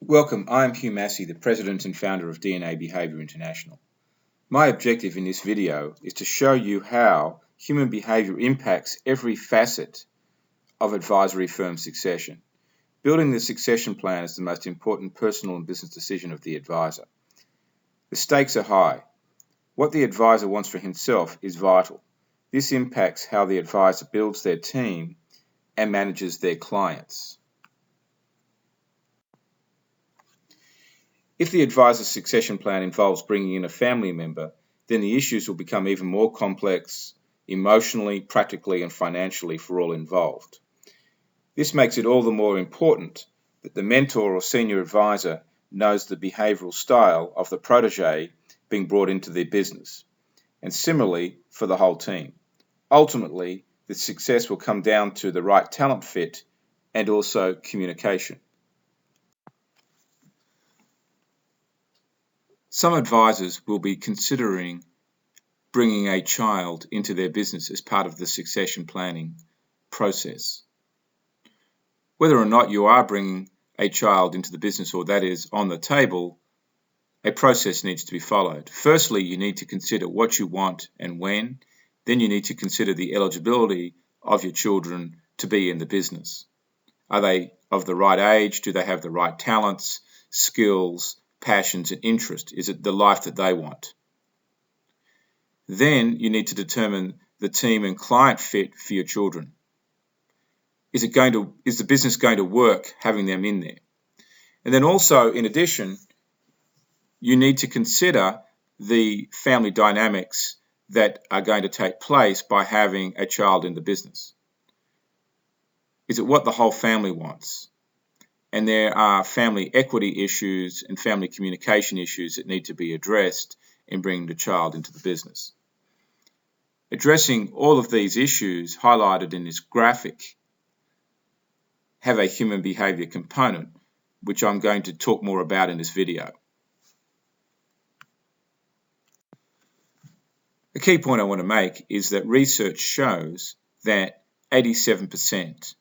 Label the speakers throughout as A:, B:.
A: Welcome, I am Hugh Massey, the President and Founder of DNA Behaviour International. My objective in this video is to show you how human behaviour impacts every facet of advisory firm succession. Building the succession plan is the most important personal and business decision of the advisor. The stakes are high. What the advisor wants for himself is vital. This impacts how the advisor builds their team and manages their clients. If the advisor's succession plan involves bringing in a family member, then the issues will become even more complex, emotionally, practically, and financially for all involved. This makes it all the more important that the mentor or senior advisor knows the behavioral style of the protege being brought into their business, and similarly for the whole team. Ultimately, the success will come down to the right talent fit and also communication. Some advisors will be considering bringing a child into their business as part of the succession planning process. Whether or not you are bringing a child into the business or that is on the table, a process needs to be followed. Firstly, you need to consider what you want and when. Then you need to consider the eligibility of your children to be in the business. Are they of the right age? Do they have the right talents, skills, passions and interest? Is it the life that they want? Then you need to determine the team and client fit for your children. Is the business going to work having them in there? And then also, in addition, you need to consider the family dynamics that are going to take place by having a child in the business. Is it what the whole family wants? And there are family equity issues and family communication issues that need to be addressed in bringing the child into the business. Addressing all of these issues highlighted in this graphic have a human behaviour component, which I'm going to talk more about in this video. The key point I want to make is that research shows that 87%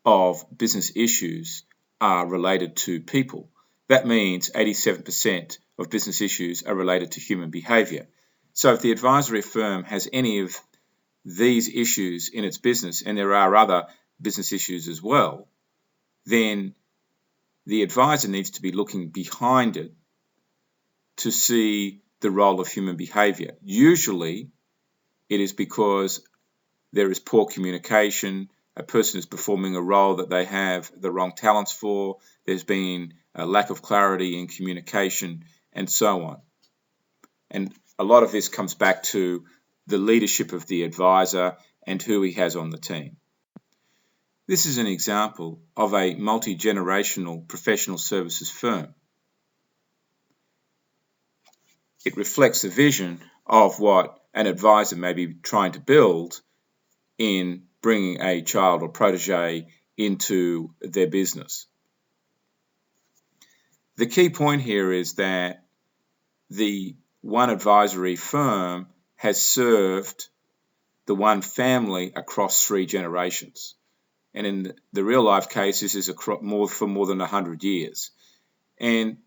A: of business issues are related to people. That means 87% of business issues are related to human behaviour. So if the advisory firm has any of these issues in its business, and there are other business issues as well, then the advisor needs to be looking behind it to see the role of human behaviour. Usually it is because there is poor communication, a person is performing a role that they have the wrong talents for, there's been a lack of clarity in communication, and so on. And a lot of this comes back to the leadership of the advisor and who he has on the team. This is an example of a multi-generational professional services firm. It reflects the vision of what an advisor may be trying to build in bringing a child or protege into their business. The key point here is that the one advisory firm has served the one family across 3 generations. And in the real life case, this is for more than 100 years. And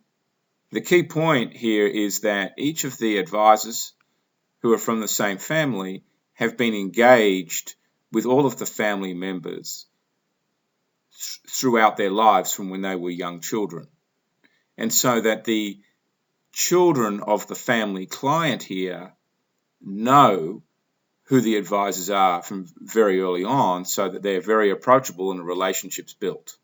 A: the key point here is that each of the advisors who are from the same family have been engaged with all of the family members throughout their lives from when they were young children. And so that the children of the family client here know who the advisors are from very early on, so that they're very approachable and a relationship's built.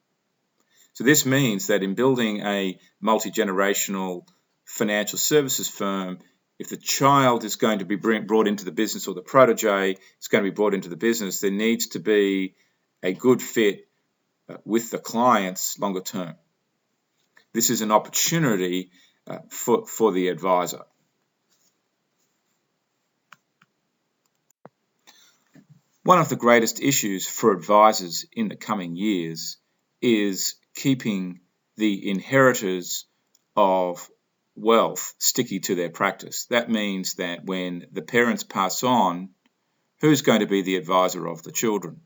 A: So this means that in building a multi-generational financial services firm, if the child is going to be brought into the business or the protege is going to be brought into the business, there needs to be a good fit with the clients longer term. This is an opportunity for the advisor. One of the greatest issues for advisors in the coming years is keeping the inheritors of wealth sticky to their practice. That means that when the parents pass on, who's going to be the advisor of the children?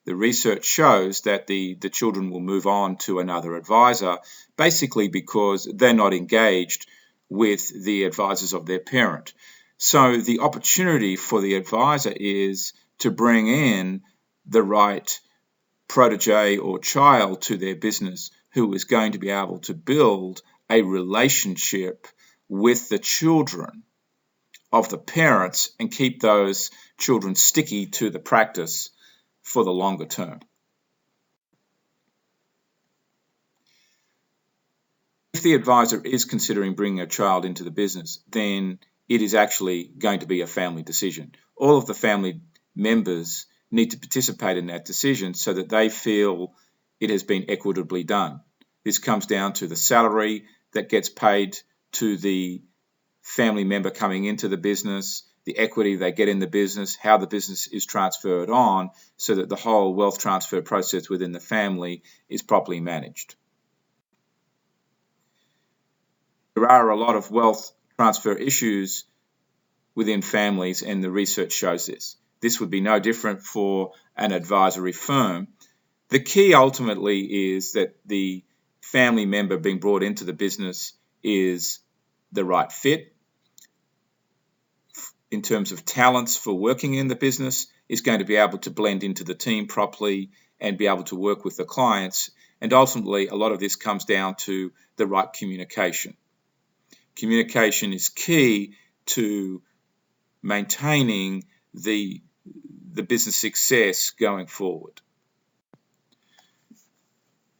A: the research shows that the children will move on to another advisor, basically because they're not engaged with the advisors of their parent. So the opportunity for the advisor is to bring in the right protege or child to their business who is going to be able to build a relationship with the children of the parents and keep those children sticky to the practice for the longer term. If the advisor is considering bringing a child into the business, then it is actually going to be a family decision. All of the family members need to participate in that decision so that they feel it has been equitably done. This comes down to the salary that gets paid to the family member coming into the business, the equity they get in the business, how the business is transferred on, so that the whole wealth transfer process within the family is properly managed. There are a lot of wealth transfer issues within families, and the research shows this. This would be no different for an advisory firm. The key ultimately is that the family member being brought into the business is the right fit in terms of talents for working in the business, is going to be able to blend into the team properly and be able to work with the clients. And ultimately, a lot of this comes down to the right communication. Communication is key to maintaining the business success going forward.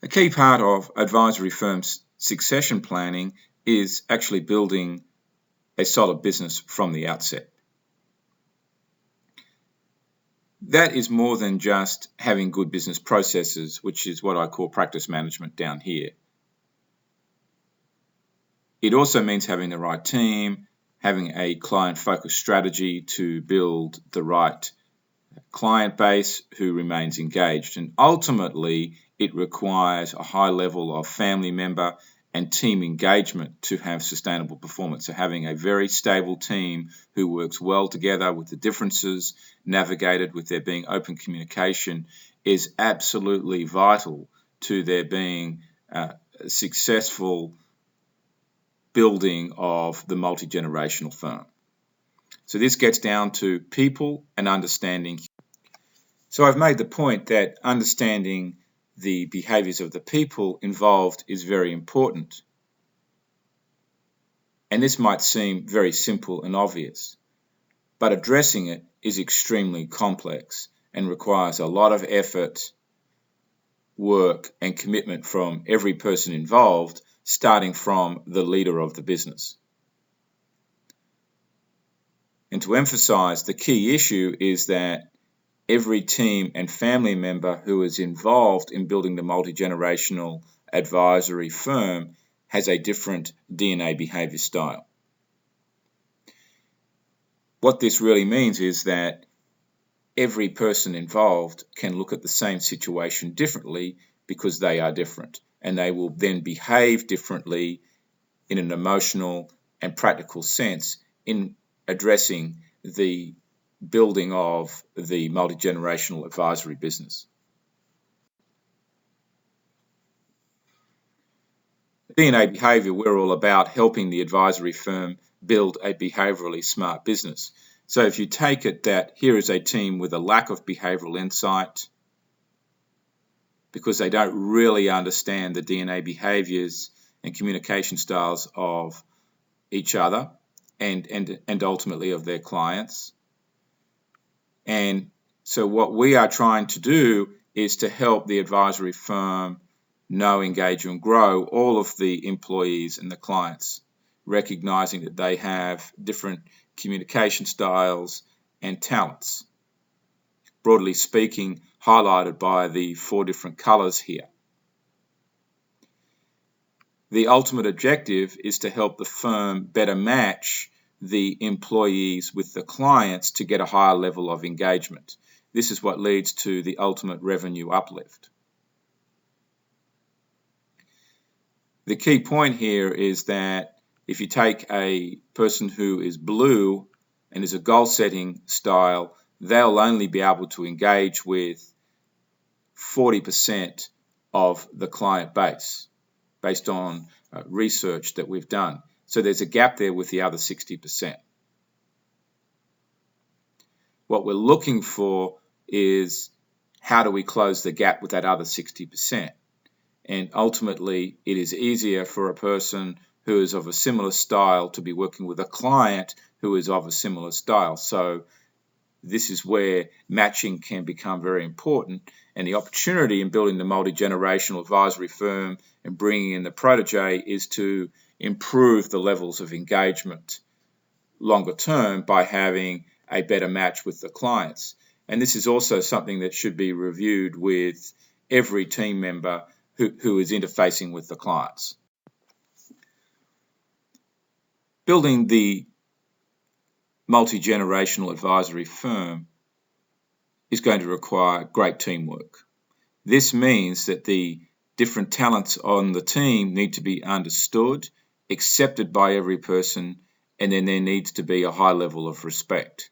A: A key part of advisory firms' succession planning is actually building a solid business from the outset. That is more than just having good business processes, which is what I call practice management down here. It also means having the right team, having a client-focused strategy to build the right client base who remains engaged. And ultimately, it requires a high level of family member and team engagement to have sustainable performance. So having a very stable team who works well together with the differences navigated, with there being open communication, is absolutely vital to there being a successful building of the multi-generational firm. So this gets down to people and understanding. So I've made the point that understanding the behaviors of the people involved is very important. And this might seem very simple and obvious, but addressing it is extremely complex and requires a lot of effort, work, and commitment from every person involved, starting from the leader of the business. And to emphasize, the key issue is that every team and family member who is involved in building the multi-generational advisory firm has a different DNA behavior style. What this really means is that every person involved can look at the same situation differently because they are different, and they will then behave differently in an emotional and practical sense in addressing the building of the multi-generational advisory business. DNA behavior, we're all about helping the advisory firm build a behaviorally smart business. So if you take it that here is a team with a lack of behavioral insight because they don't really understand the DNA behaviors and communication styles of each other and ultimately of their clients. And so what we are trying to do is to help the advisory firm know, engage, and grow all of the employees and the clients, recognizing that they have different communication styles and talents. Broadly speaking, highlighted by the 4 different colors here. The ultimate objective is to help the firm better match the employees with the clients to get a higher level of engagement. This is what leads to the ultimate revenue uplift. The key point here is that if you take a person who is blue and is a goal-setting style, they'll only be able to engage with 40% of the client base based on research that we've done. So there's a gap there with the other 60%. What we're looking for is how do we close the gap with that other 60%? And ultimately, it is easier for a person who is of a similar style to be working with a client who is of a similar style. So this is where matching can become very important, and the opportunity in building the multi-generational advisory firm and bringing in the protege is to improve the levels of engagement longer term by having a better match with the clients. And this is also something that should be reviewed with every team member who is interfacing with the clients. Building the multi-generational advisory firm is going to require great teamwork. This means that the different talents on the team need to be understood, accepted by every person, and then there needs to be a high level of respect.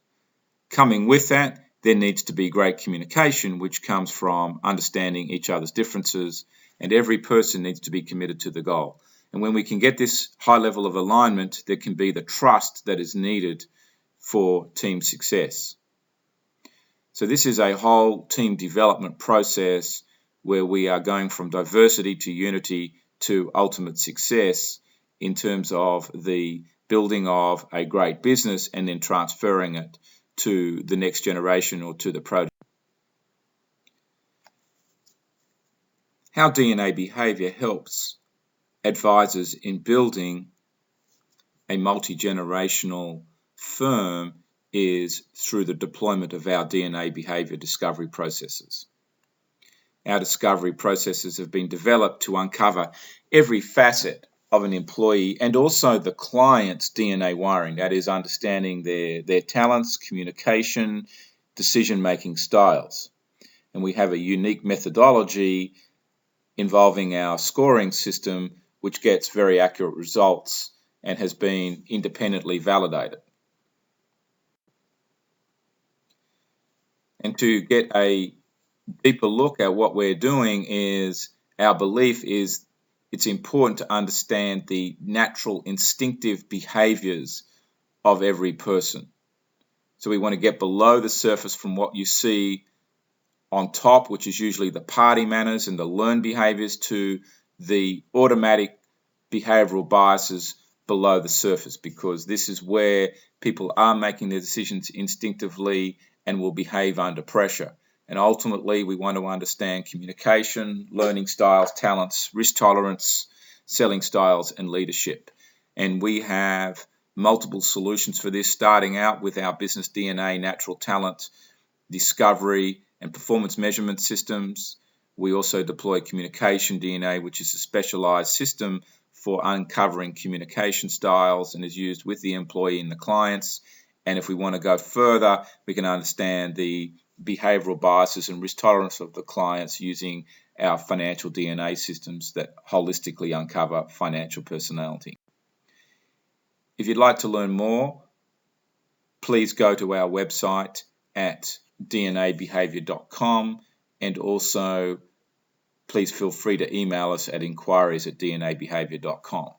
A: Coming with that, there needs to be great communication, which comes from understanding each other's differences, and every person needs to be committed to the goal. And when we can get this high level of alignment, there can be the trust that is needed for team success. So this is a whole team development process where we are going from diversity to unity to ultimate success in terms of the building of a great business and then transferring it to the next generation or to the project. How DNA behavior helps advisors in building a multi-generational firm is through the deployment of our DNA behavior discovery processes. Our discovery processes have been developed to uncover every facet of an employee and also the client's DNA wiring, that is, understanding their talents, communication, decision-making styles. And we have a unique methodology involving our scoring system, which gets very accurate results and has been independently validated. And to get a deeper look at what we're doing is our belief is it's important to understand the natural instinctive behaviors of every person. So we want to get below the surface from what you see on top, which is usually the party manners and the learned behaviors, to the automatic behavioral biases below the surface, because this is where people are making their decisions instinctively and will behave under pressure. And ultimately, we want to understand communication, learning styles, talents, risk tolerance, selling styles, and leadership. And we have multiple solutions for this, starting out with our business DNA, natural talent, discovery, and performance measurement systems. We also deploy communication DNA, which is a specialized system for uncovering communication styles and is used with the employee and the clients. And if we want to go further, we can understand the behavioral biases and risk tolerance of the clients using our financial DNA systems that holistically uncover financial personality. If you'd like to learn more, please go to our website at dnabehavior.com, and also please feel free to email us at inquiries@dnabehavior.com.